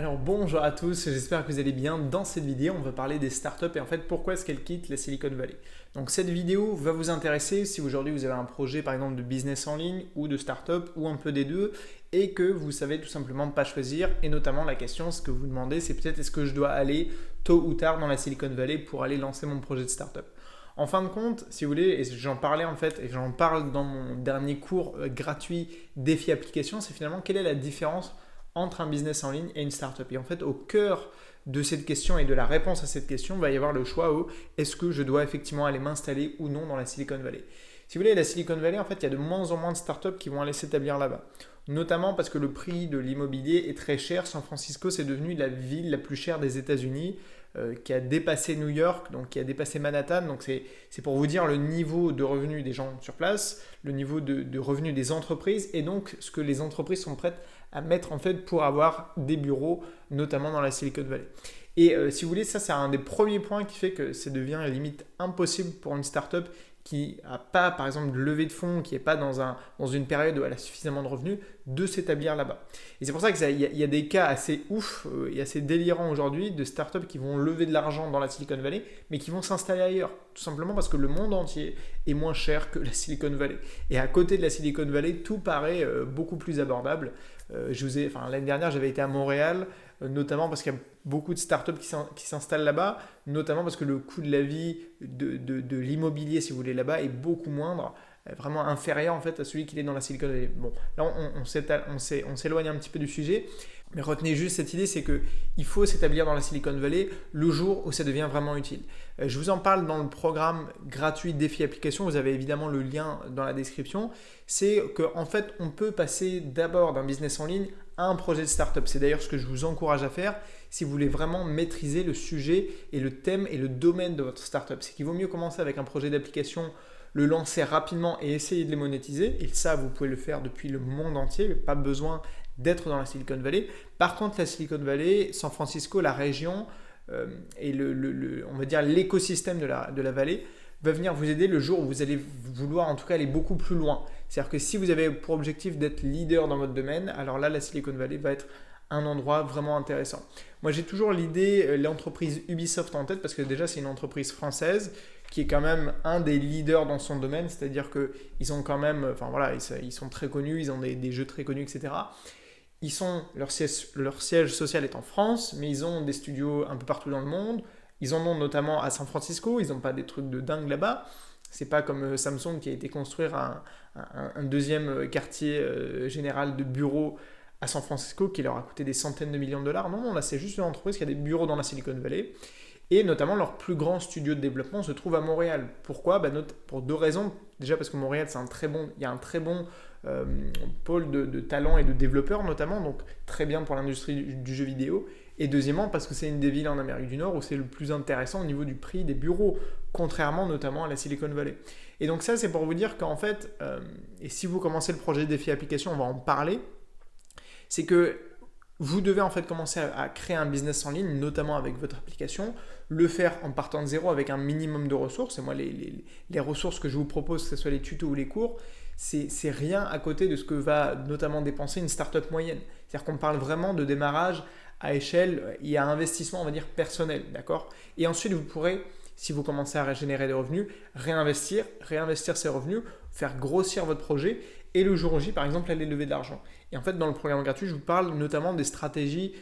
Alors bonjour à tous, j'espère que vous allez bien. Dans cette vidéo, on va parler des startups et en fait pourquoi est-ce qu'elles quittent la Silicon Valley. Donc cette vidéo va vous intéresser si aujourd'hui vous avez un projet par exemple de business en ligne ou de startup ou un peu des deux et que vous savez tout simplement pas choisir et notamment la question, ce que vous demandez, c'est peut-être est-ce que je dois aller tôt ou tard dans la Silicon Valley pour aller lancer mon projet de startup. En fin de compte, si vous voulez, et j'en parlais en fait, et j'en parle dans mon dernier cours gratuit défi application, c'est finalement quelle est la différence entre un business en ligne et une startup. Et en fait, au cœur de cette question et de la réponse à cette question, il va y avoir le choix au est-ce que je dois effectivement aller m'installer ou non dans la Silicon Valley. Si vous voulez, la Silicon Valley, en fait, il y a de moins en moins de startups qui vont aller s'établir là-bas. Notamment parce que le prix de l'immobilier est très cher. San Francisco, c'est devenu la ville la plus chère des États-Unis, qui a dépassé New York, donc qui a dépassé Manhattan. Donc c'est pour vous dire le niveau de revenus des gens sur place, le niveau de revenus des entreprises et donc ce que les entreprises sont prêtes à mettre en fait pour avoir des bureaux, notamment dans la Silicon Valley. Et si vous voulez, ça c'est un des premiers points qui fait que ça devient limite impossible pour une startup qui n'a pas, par exemple, de levée de fonds, qui n'est pas dans une période où elle a suffisamment de revenus, de s'établir là-bas. Et c'est pour ça qu'il y a des cas assez ouf et assez délirants aujourd'hui de startups qui vont lever de l'argent dans la Silicon Valley, mais qui vont s'installer ailleurs. Tout simplement parce que le monde entier est moins cher que la Silicon Valley. Et à côté de la Silicon Valley, tout paraît beaucoup plus abordable. L'année dernière, j'avais été à Montréal, notamment parce qu'il y a beaucoup de startups qui s'installent là-bas, notamment parce que le coût de la vie de l'immobilier, si vous voulez, là-bas est beaucoup moindre, vraiment inférieur en fait à celui qu'il est dans la Silicon Valley. Bon, là on s'éloigne un petit peu du sujet, mais retenez juste cette idée, c'est qu'il faut s'établir dans la Silicon Valley le jour où ça devient vraiment utile. Je vous en parle dans le programme gratuit Défi Application, vous avez évidemment le lien dans la description. C'est qu'en fait, on peut passer d'abord d'un business en ligne à un projet de startup. C'est d'ailleurs ce que je vous encourage à faire si vous voulez vraiment maîtriser le sujet et le thème et le domaine de votre startup. C'est qu'il vaut mieux commencer avec un projet d'application, le lancer rapidement et essayer de les monétiser. Et ça, vous pouvez le faire depuis le monde entier, pas besoin d'être dans la Silicon Valley. Par contre, la Silicon Valley, San Francisco, la région et on va dire l'écosystème de la vallée va venir vous aider le jour où vous allez vouloir en tout cas aller beaucoup plus loin. C'est-à-dire que si vous avez pour objectif d'être leader dans votre domaine, alors là, la Silicon Valley va être un endroit vraiment intéressant. Moi, j'ai toujours l'idée, l'entreprise Ubisoft en tête, parce que déjà, c'est une entreprise française qui est quand même un des leaders dans son domaine, c'est-à-dire qu'ils ont quand même, enfin voilà, ils sont très connus, ils ont des jeux très connus, etc. Leur siège social est en France, mais ils ont des studios un peu partout dans le monde. Ils en ont notamment à San Francisco, ils n'ont pas des trucs de dingue là-bas. C'est pas comme Samsung qui a été construire un deuxième quartier général de bureaux à San Francisco qui leur a coûté des centaines de millions de dollars. Non, là c'est juste une entreprise qui a des bureaux dans la Silicon Valley. Et notamment leur plus grand studio de développement se trouve à Montréal. Pourquoi ? Pour deux raisons. Déjà parce que Montréal, il y a un très bon pôle de talents et de développeurs notamment, donc très bien pour l'industrie du jeu vidéo. Et deuxièmement parce que c'est une des villes en Amérique du Nord où c'est le plus intéressant au niveau du prix des bureaux, contrairement notamment à la Silicon Valley. Et donc ça c'est pour vous dire qu'en fait, et si vous commencez le projet Défi Application, on va en parler, c'est que vous devez en fait commencer à créer un business en ligne, notamment avec votre application, le faire en partant de zéro avec un minimum de ressources. Et moi, les ressources que je vous propose, que ce soit les tutos ou les cours, c'est rien à côté de ce que va notamment dépenser une startup moyenne. C'est-à-dire qu'on parle vraiment de démarrage à échelle et à investissement, on va dire, personnel, d'accord ? Et ensuite, vous pourrez, si vous commencez à générer des revenus, réinvestir ces revenus, faire grossir votre projet et le jour J, par exemple, aller lever de l'argent. Et en fait, dans le programme gratuit, je vous parle notamment des stratégies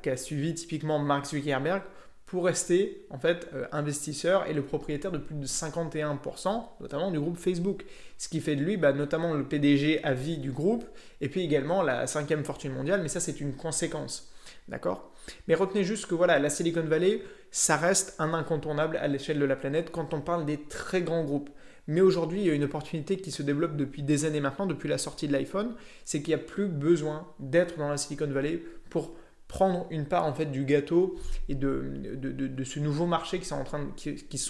qu'a suivi typiquement Mark Zuckerberg pour rester en fait investisseur et le propriétaire de plus de 51%, notamment du groupe Facebook. Ce qui fait de lui notamment le PDG à vie du groupe et puis également la 5e fortune mondiale, mais ça c'est une conséquence. D'accord ? Mais retenez juste que voilà, la Silicon Valley, ça reste un incontournable à l'échelle de la planète quand on parle des très grands groupes. Mais aujourd'hui, il y a une opportunité qui se développe depuis des années maintenant, depuis la sortie de l'iPhone, c'est qu'il n'y a plus besoin d'être dans la Silicon Valley pour prendre une part en fait du gâteau et de ce nouveau marché qui sont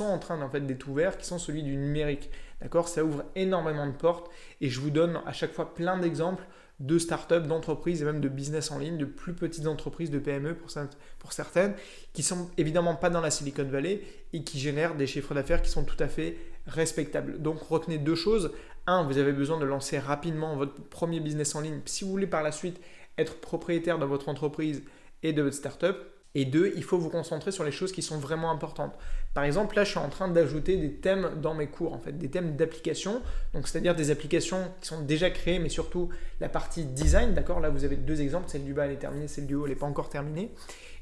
en train en fait d'être ouverts, qui sont celui du numérique. D'accord ? Ça ouvre énormément de portes et je vous donne à chaque fois plein d'exemples de startups, d'entreprises et même de business en ligne, de plus petites entreprises, de PME pour certaines, qui sont évidemment pas dans la Silicon Valley et qui génèrent des chiffres d'affaires qui sont tout à fait respectables. Donc retenez deux choses. Un, vous avez besoin de lancer rapidement votre premier business en ligne. Si vous voulez par la suite être propriétaire de votre entreprise et de votre startup. Et 2, il faut vous concentrer sur les choses qui sont vraiment importantes. Par exemple, là, je suis en train d'ajouter des thèmes dans mes cours, en fait, des thèmes d'application. Donc, c'est-à-dire des applications qui sont déjà créées, mais surtout la partie design. D'accord? Là, vous avez 2 exemples. Celle du bas, elle est terminée. Celle du haut, elle n'est pas encore terminée.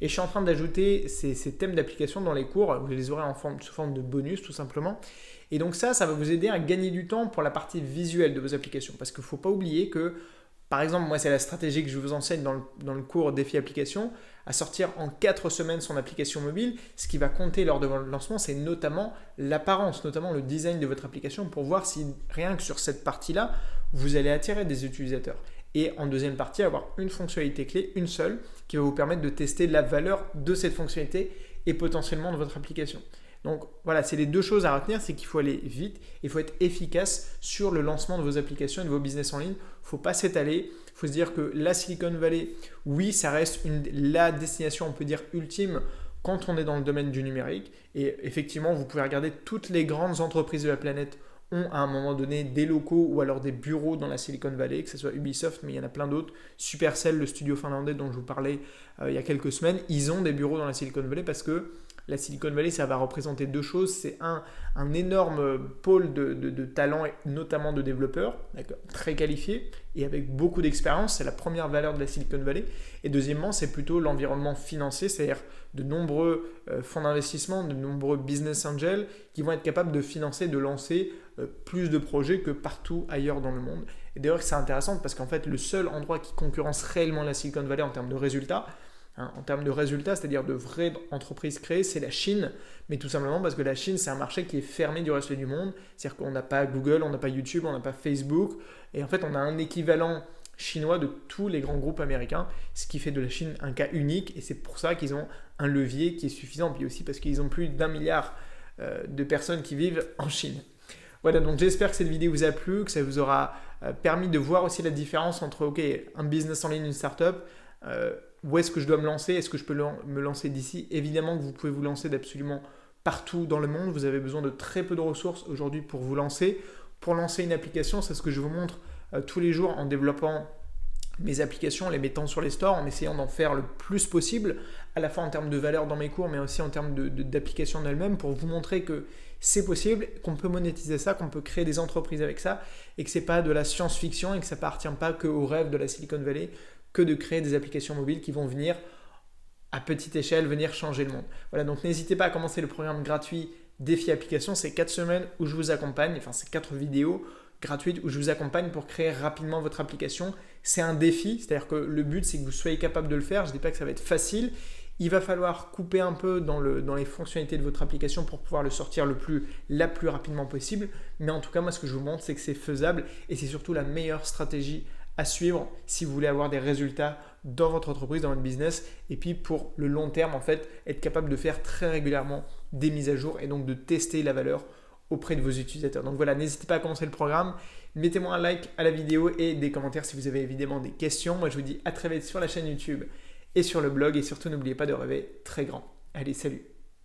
Et je suis en train d'ajouter ces thèmes d'application dans les cours. Vous les aurez sous forme de bonus, tout simplement. Et donc ça va vous aider à gagner du temps pour la partie visuelle de vos applications. Parce qu'il ne faut pas oublier que, par exemple, moi, c'est la stratégie que je vous enseigne dans le cours Défi Application, à sortir en 4 semaines son application mobile. Ce qui va compter lors de votre lancement, c'est notamment l'apparence, notamment le design de votre application pour voir si rien que sur cette partie-là, vous allez attirer des utilisateurs. Et en deuxième partie, avoir une fonctionnalité clé, une seule, qui va vous permettre de tester la valeur de cette fonctionnalité et potentiellement de votre application. Donc voilà, c'est les 2 choses à retenir, c'est qu'il faut aller vite, il faut être efficace sur le lancement de vos applications et de vos business en ligne. Il ne faut pas s'étaler, il faut se dire que la Silicon Valley, oui, ça reste la destination, on peut dire, ultime quand on est dans le domaine du numérique. Et effectivement, vous pouvez regarder toutes les grandes entreprises de la planète ont à un moment donné des locaux ou alors des bureaux dans la Silicon Valley, que ce soit Ubisoft, mais il y en a plein d'autres. Supercell, le studio finlandais dont je vous parlais il y a quelques semaines, ils ont des bureaux dans la Silicon Valley parce que la Silicon Valley, ça va représenter 2 choses. C'est un énorme pôle de talents, notamment de développeurs, très qualifiés et avec beaucoup d'expérience. C'est la première valeur de la Silicon Valley. Et deuxièmement, c'est plutôt l'environnement financier, c'est-à-dire de nombreux fonds d'investissement, de nombreux business angels qui vont être capables de financer, de lancer plus de projets que partout ailleurs dans le monde. Et d'ailleurs, c'est intéressant parce qu'en fait, le seul endroit qui concurrence réellement la Silicon Valley en termes de résultats, c'est-à-dire de vraies entreprises créées, c'est la Chine, mais tout simplement parce que la Chine, c'est un marché qui est fermé du reste du monde, c'est-à-dire qu'on n'a pas Google, on n'a pas YouTube, on n'a pas Facebook, et en fait on a un équivalent chinois de tous les grands groupes américains, ce qui fait de la Chine un cas unique, et c'est pour ça qu'ils ont un levier qui est suffisant, puis aussi parce qu'ils ont plus d'1 milliard de personnes qui vivent en Chine. Voilà, donc j'espère que cette vidéo vous a plu, que ça vous aura permis de voir aussi la différence entre un business en ligne, une startup, où est-ce que je dois me lancer? Est-ce que je peux me lancer d'ici? Évidemment que vous pouvez vous lancer d'absolument partout dans le monde. Vous avez besoin de très peu de ressources aujourd'hui pour vous lancer. Pour lancer une application, c'est ce que je vous montre tous les jours en développant mes applications, en les mettant sur les stores, en essayant d'en faire le plus possible, à la fois en termes de valeur dans mes cours, mais aussi en termes d'application en elle-même, pour vous montrer que c'est possible, qu'on peut monétiser ça, qu'on peut créer des entreprises avec ça, et que ce n'est pas de la science-fiction et que ça n'appartient pas qu'au rêve de la Silicon Valley, que de créer des applications mobiles qui vont venir à petite échelle, venir changer le monde. Voilà, donc n'hésitez pas à commencer le programme gratuit Défi Application. C'est 4 semaines où je vous accompagne, enfin c'est 4 vidéos gratuites où je vous accompagne pour créer rapidement votre application. C'est un défi, c'est-à-dire que le but c'est que vous soyez capable de le faire. Je ne dis pas que ça va être facile. Il va falloir couper un peu dans les fonctionnalités de votre application pour pouvoir le sortir la plus rapidement possible. Mais en tout cas, moi ce que je vous montre, c'est que c'est faisable et c'est surtout la meilleure stratégie à suivre si vous voulez avoir des résultats dans votre entreprise, dans votre business, et puis pour le long terme, en fait, être capable de faire très régulièrement des mises à jour et donc de tester la valeur auprès de vos utilisateurs. Donc voilà, n'hésitez pas à commencer le programme, mettez-moi un like à la vidéo et des commentaires si vous avez évidemment des questions. Moi, je vous dis à très vite sur la chaîne YouTube et sur le blog, et surtout n'oubliez pas de rêver très grand. Allez, salut!